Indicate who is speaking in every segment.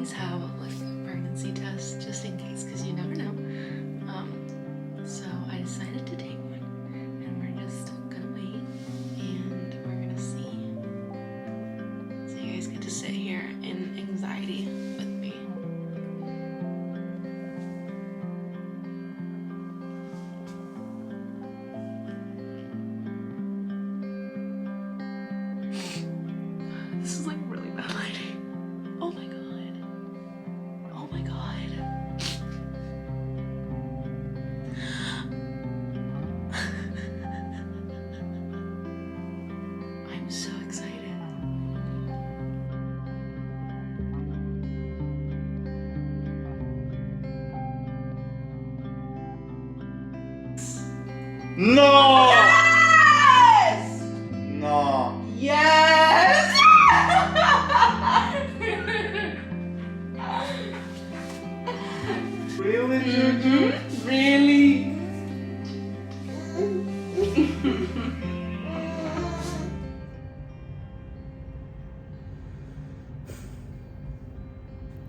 Speaker 1: always have like a pregnancy test just in case, because you never know. So I decided to take one, and we're just gonna wait, and we're gonna see. So you guys get to sit here in anxiety with me. This is like really bad lighting. Oh my god. Oh my god. I'm so excited.
Speaker 2: No!
Speaker 1: Yes!
Speaker 2: No.
Speaker 1: Yes!
Speaker 2: Really, Juju?
Speaker 1: Really?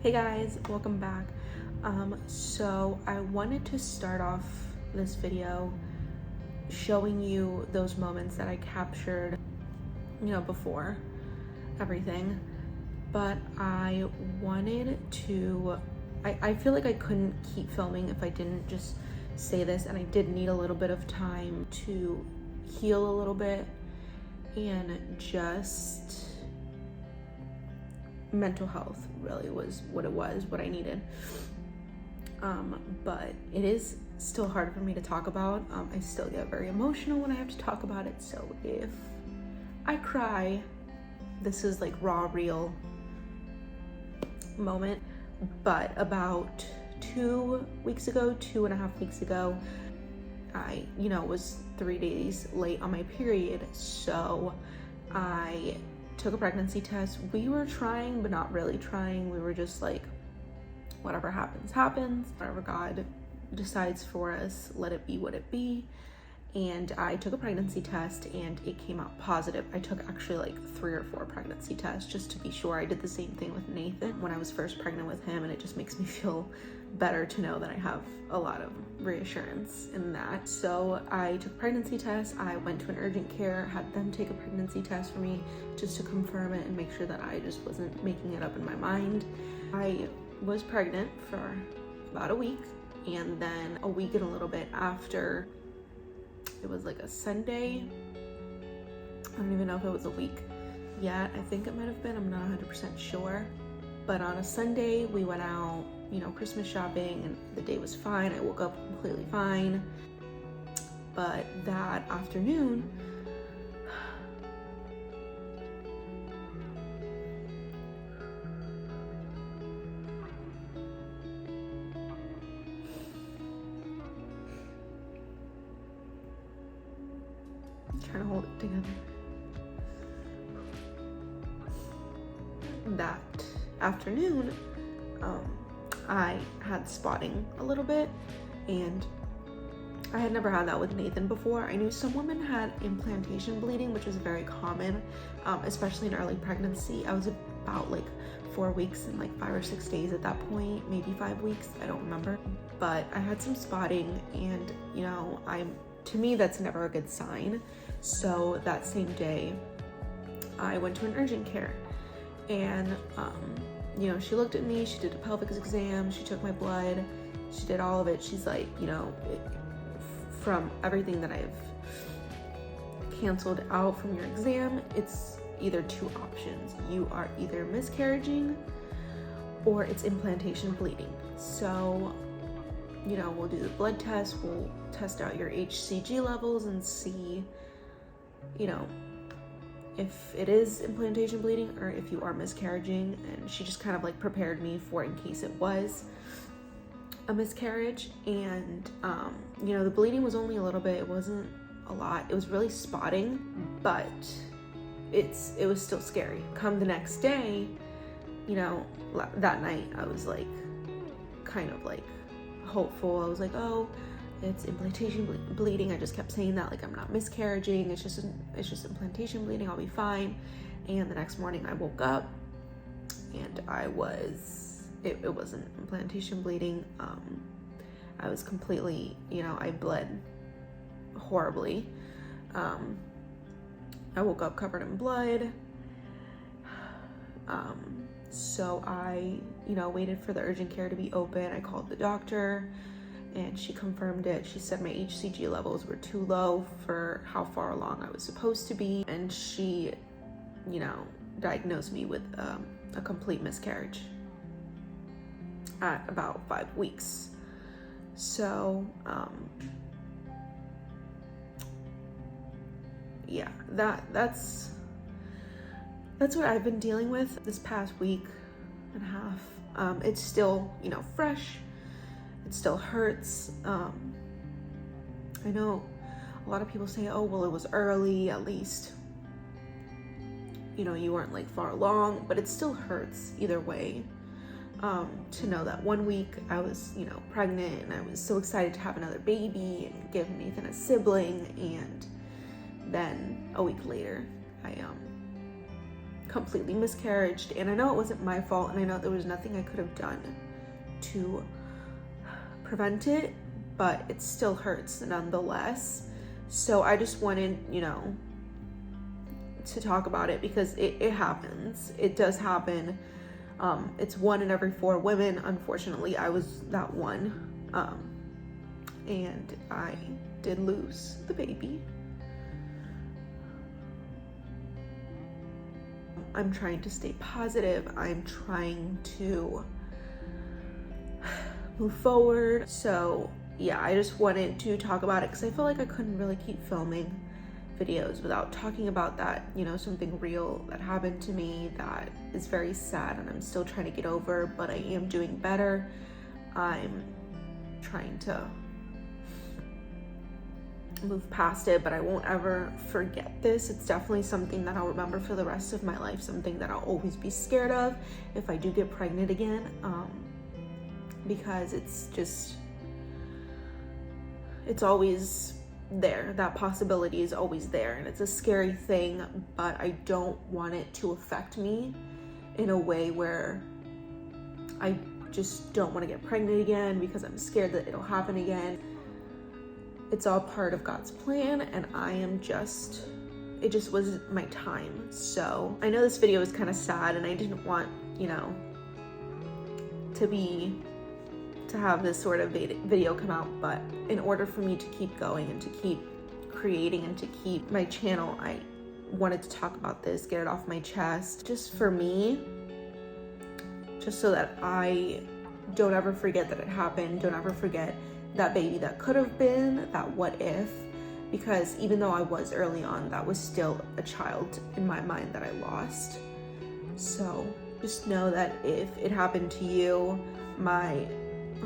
Speaker 1: Hey guys, welcome back. So I wanted to start off this video showing you those moments that I captured, before everything, but I wanted to, I feel like I couldn't keep filming if I didn't just say this, and I did need a little bit of time to heal a little bit, and just mental health really was what I needed. But it is still hard for me to talk about. I still get very emotional when I have to talk about it, so if I cry, this is like raw, real moment. But about 2.5 weeks ago, I, was 3 days late on my period, so I took a pregnancy test. We were trying, but not really trying. We were just like, whatever happens, happens. Whatever God decides for us, let it be what it be. And I took a pregnancy test and it came out positive. I took actually like 3 or 4 pregnancy tests just to be sure. I did the same thing with Nathan when I was first pregnant with him, and it just makes me feel better to know that I have a lot of reassurance in that. So I took a pregnancy test. I went to an urgent care, had them take a pregnancy test for me just to confirm it and make sure that I just wasn't making it up in my mind. I was pregnant for about a week, and then a week and a little bit after, it was like a Sunday. I don't even know if it was a week yet. I think it might have been, I'm not 100% sure. But on a Sunday, we went out, Christmas shopping, and the day was fine. I woke up completely fine. But that afternoon, trying to hold it together. That afternoon, I had spotting a little bit, and I had never had that with Nathan before. I knew some women had implantation bleeding, which is very common, especially in early pregnancy. I was about like 4 weeks and like 5 or 6 days at that point, maybe 5 weeks, I don't remember. But I had some spotting, and to me, that's never a good sign. So that same day, I went to an urgent care, and she looked at me, she did a pelvic exam, she took my blood, she did all of it. She's like, from everything that I've canceled out from your exam, it's either 2 options. You are either miscarriaging or it's implantation bleeding. So, we'll do the blood test, we'll test out your HCG levels and see, if it is implantation bleeding or if you are miscarriaging. And she just kind of like prepared me for in case it was a miscarriage. And the bleeding was only a little bit, it wasn't a lot, it was really spotting, but it was still scary. Come the next day, that night I was like kind of like hopeful. I was like, oh, it's implantation bleeding. I just kept saying that, like, I'm not miscarriaging, it's just implantation bleeding, I'll be fine. And the next morning I woke up and I was it wasn't implantation bleeding. I was completely, I bled horribly. I woke up covered in blood. So I, waited for the urgent care to be open. I called the doctor and she confirmed it. She said my HCG levels were too low for how far along I was supposed to be. And she, diagnosed me with a complete miscarriage at about 5 weeks. So, yeah, that's what I've been dealing with this past week and a half. It's still, fresh. It still hurts. I know a lot of people say, oh, well, it was early, at least, you weren't like far along, but it still hurts either way. To know that 1 week I was, pregnant and I was so excited to have another baby and give Nathan a sibling, and then a week later I completely miscarried. And I know it wasn't my fault, and I know there was nothing I could have done to prevent it, but it still hurts nonetheless. So I just wanted, to talk about it because it happens. It does happen. It's 1 in every 4 women. Unfortunately, I was that one. And I did lose the baby. I'm trying to stay positive. I'm trying to move forward. So yeah, I just wanted to talk about it because I feel like I couldn't really keep filming videos without talking about that, something real that happened to me that is very sad and I'm still trying to get over, but I am doing better. I'm trying to move past it, but I won't ever forget this. It's definitely something that I'll remember for the rest of my life, something that I'll always be scared of if I do get pregnant again, because it's always there. That possibility is always there, and it's a scary thing, but I don't want it to affect me in a way where I just don't want to get pregnant again because I'm scared that it'll happen again. It's all part of God's plan, and it just wasn't my time. So I know this video is kind of sad, and I didn't want, to have this sort of video come out, but in order for me to keep going and to keep creating and to keep my channel, I wanted to talk about this, get it off my chest, just for me, just so that I don't ever forget that it happened, don't ever forget that baby that could have been, that what if, because even though I was early on, that was still a child in my mind that I lost. So just know that if it happened to you, my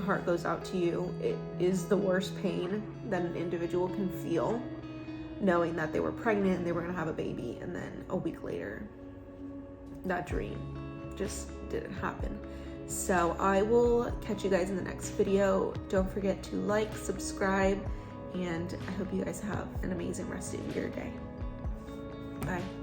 Speaker 1: heart goes out to you. It is the worst pain that an individual can feel, knowing that they were pregnant and they were gonna have a baby, and then a week later that dream just didn't happen. So I will catch you guys in the next video. Don't forget to like, subscribe, and I hope you guys have an amazing rest of your day. Bye.